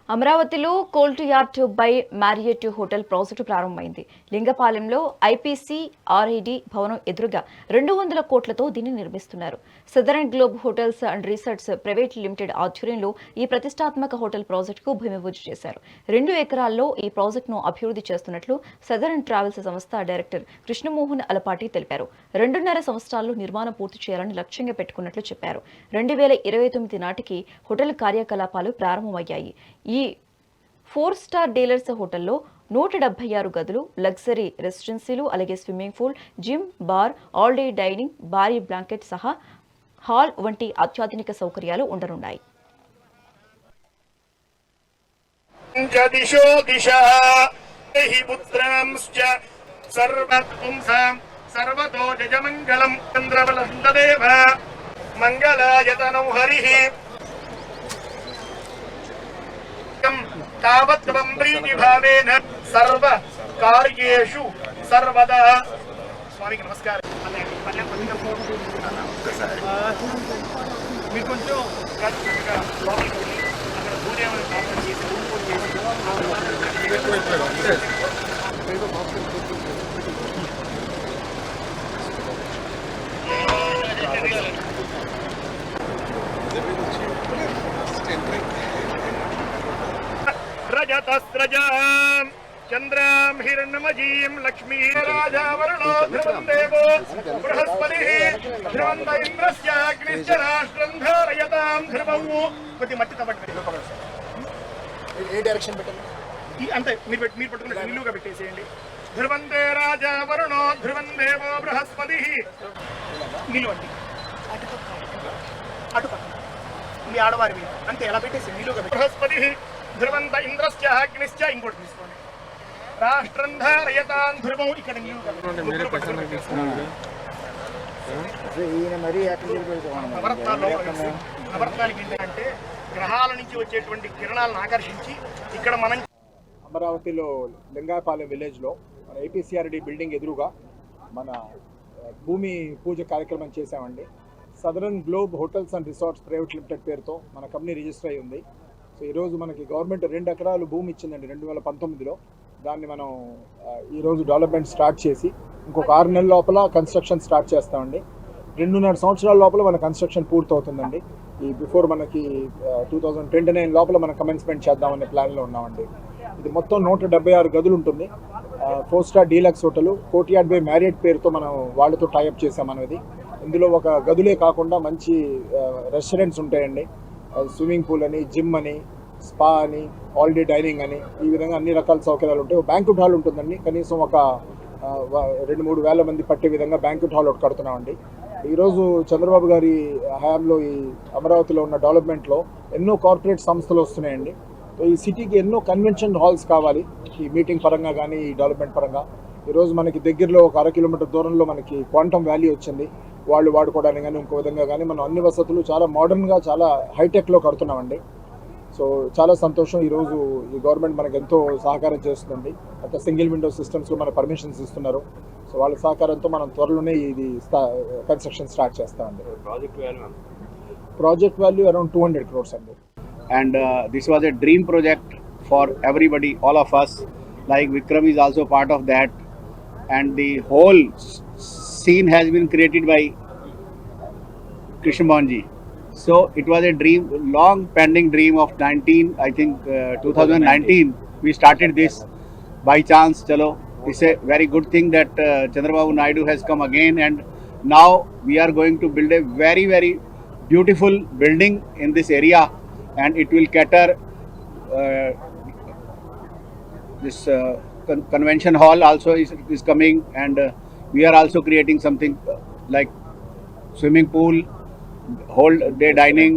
అమరావతిలో Colt yard by Marriott hotel project ప్రారంభమైంది. లింగపాలెంలో IPC RID భవనం ఎదురుగా 200 కోట్లతో దీన్ని నిర్మిస్తున్నారు. Southern globe hotels and resorts private limited ఆధ్వర్యంలో ఈ ప్రతిష్టాత్మక హోటల్ ప్రాజెక్టుకు భూమి పూజ చేశారు. 2 ఎకరాల్లో ఈ ప్రాజెక్టును అభివృద్ధి చేస్తున్నట్లు సదరన్ ట్రావెల్స్ సంస్థ డైరెక్టర్ కృష్ణమోహన్ అలపాటి తెలిపారు. 2.5 సంవత్సరాల్లో నిర్మాణం పూర్తి చేయాలని లక్ష్యంగా పెట్టుకున్నట్లు చెప్పారు. 2029 నాటికి హోటల్ కార్యకలాపాలు ప్రారంభమయ్యాయి. ఈ 4 స్టార్ డీలర్స్ హోటల్లో 176 గదులు, లగ్జరీ రెసిడెన్సీలు, అలాగే swimming pool, gym, bar, all day dining, భారీ బ్లాంకెట్ సహా హాల్ వంటి అత్యాధునిక సౌకర్యాలు ఉండనున్నాయి. तावत्त्वं प्रीतिभावेन सर्व कार्येषु सर्वदा स्वामी की नमस्कार మీరు కొంచెం रजतस्रजां चन्द्रां हिरण्मयीं लक्ष्मी राजावरणो ध्रुवं देवो बृहस्पतिः ध्रुवन्त इन्द्रस्याग्निश्च राष्ट्रं धारयतां ध्रुवौ కొద్ది మట్టి తబట్టి ఏ డైరెక్షన్ పెట్టండి అంటే మీరు పట్టుకుని నిలువుగా పెట్టేసేయండి. ధ్రువంతే రాజావరుణో ధ్రువం దేవో బృహస్పతిః నిలువండి అటు మీ ఆడవారి అంతే ఎలా పెట్టేసి నిలువుగా బృహస్పతిః ధ్రువంత ఇంద్రస్య అగ్నిశ్చ ఇంకోటి తీసుకోండి. రాష్ట్రం ధారయతాం ధ్రువం ఇక్కడ నవరత్నాలకి ఏంటంటే గ్రహాల నుంచి వచ్చేటువంటి కిరణాలను ఆకర్షించి ఇక్కడ మనం అమరావతిలో లింగాయపాలెం విలేజ్లో మన ఏపీసీఆర్డీ బిల్డింగ్ ఎదురుగా మన భూమి పూజ కార్యక్రమం చేశామండి. Southern globe hotels and resorts private limited పేరుతో మన కంపెనీ రిజిస్టర్ అయి ఉంది. సో ఈరోజు మనకి గవర్నమెంట్ 2 ఎకరాలు భూమి ఇచ్చిందండి 2019లో. దాన్ని మనం ఈరోజు డెవలప్మెంట్ స్టార్ట్ చేసి ఇంకొక 6 నెలల లోపల కన్స్ట్రక్షన్ స్టార్ట్ చేస్తామండి. 2.5 సంవత్సరాల లోపల మన కన్స్ట్రక్షన్ పూర్తవుతుందండి. ఈ బిఫోర్ మనకి 2029 లోపల మనం కమెన్స్మెంట్ చేద్దామనే ప్లాన్లో ఉన్నామండి. ఇది మొత్తం 176 గదులు ఉంటుంది. 4 star deluxe hotel Courtyard by Marriott పేరుతో మనం వాళ్ళతో టైఅప్ చేసాం అనేది. ఇందులో ఒక గదులే కాకుండా మంచి రెస్టారెంట్స్ ఉంటాయండి. స్విమ్మింగ్ పూల్ అని, జిమ్ అని, స్పా అని, ఆల్ డే డైనింగ్ అని, ఈ విధంగా అన్ని రకాల సౌకర్యాలు ఉంటాయి. బ్యాంక్వెట్ హాల్ ఉంటుందండి. కనీసం ఒక 2-3 వేల మంది పట్టే విధంగా బ్యాంక్వెట్ హాల్ ఒకటి కడుతున్నామండి. ఈరోజు చంద్రబాబు గారి హయాంలో ఈ అమరావతిలో ఉన్న డెవలప్మెంట్లో ఎన్నో కార్పొరేట్ సంస్థలు వస్తున్నాయండి. ఈ సిటీకి ఎన్నో కన్వెన్షన్ హాల్స్ కావాలి, ఈ మీటింగ్ పరంగా కానీ ఈ డెవలప్మెంట్ పరంగా. ఈరోజు మనకి దగ్గరలో ఒక 1/2 కిలోమీటర్ దూరంలో మనకి క్వాంటమ్ వ్యాలీ వచ్చింది. వాళ్ళు వాడుకోవడానికి కానీ ఇంకో విధంగా కానీ మనం అన్ని వసతులు చాలా మోడర్న్గా చాలా హైటెక్లో కడుతున్నామండి. సో చాలా సంతోషం. ఈరోజు ఈ గవర్నమెంట్ మనకు ఎంతో సహకారం చేస్తుందండి. అయితే సింగిల్ విండో సిస్టమ్స్లో మన పర్మిషన్స్ ఇస్తున్నారు. సో వాళ్ళ సహకారంతో మనం త్వరలోనే ఇది కన్స్ట్రక్షన్ స్టార్ట్ చేస్తామండి. ప్రాజెక్ట్ వాల్యూ అరౌండ్ 200 crores అండి. And this was a dream project for everybody, all of us. Like Vikram is also part of that, and the whole scene has been created by Krishnamohan ji. So it was a dream, long pending dream of 2019 we started this by chance. Chalo, it's a very good thing that Chandrababu Naidu has come again, and now we are going to build a very, very beautiful building in this area, and it will cater this convention hall also is coming, and we are also creating something like swimming pool, whole day dining,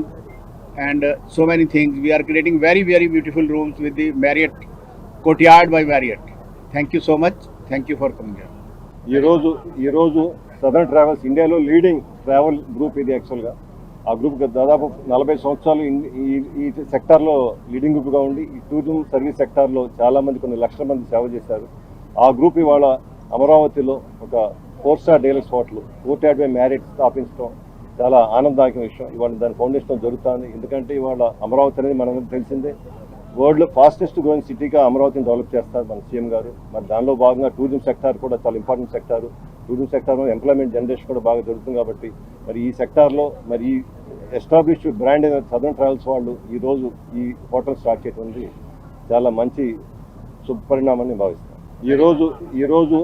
and so many things. We are creating very, very beautiful rooms with the Marriott Courtyard by Marriott. Thank you so much. Thank you for coming here. ఈ రోజు southern travels ఇండియాలో leading travel group ఇది. యాక్చువల్గా ఆ group దాదాపు 40 సంవత్సరాలు ఈ సెక్టార్లో లీడింగ్ గ్రూప్గా ఉండి ఈ టూరిజం సర్వీస్ సెక్టార్లో చాలామంది కొన్ని లక్షల మంది సేవ చేశారు. ఆ గ్రూప్ ఇవాళ అమరావతిలో ఒక 4 star deluxe hotel Courtyard by Marriott స్థాపించడం చాలా ఆనందదాయక విషయం. ఇవాళ దాని ఫౌండేషన్ జరుగుతుంది. ఎందుకంటే ఇవాళ అమరావతి అనేది మనకు తెలిసిందే వరల్డ్లో ఫాస్టెస్ట్ గ్రోయింగ్ సిటీగా అమరావతిని డెవలప్ చేస్తారు మన సీఎం గారు. మరి దానిలో భాగంగా టూరిజం సెక్టార్ కూడా చాలా ఇంపార్టెంట్ సెక్టారు. టూరిజం సెక్టార్లో ఎంప్లాయ్మెంట్ జనరేషన్ కూడా బాగా జరుగుతుంది కాబట్టి మరి ఈ సెక్టార్లో మరి ఈ ఎస్టాబ్లిష్డ్ బ్రాండ్ అయిన సదరన్ ట్రావెల్స్ వాళ్ళు ఈరోజు ఈ హోటల్ స్టార్ట్ చేయడం చాలా మంచి శుభపరిణామాన్ని భావిస్తాం. ఈరోజు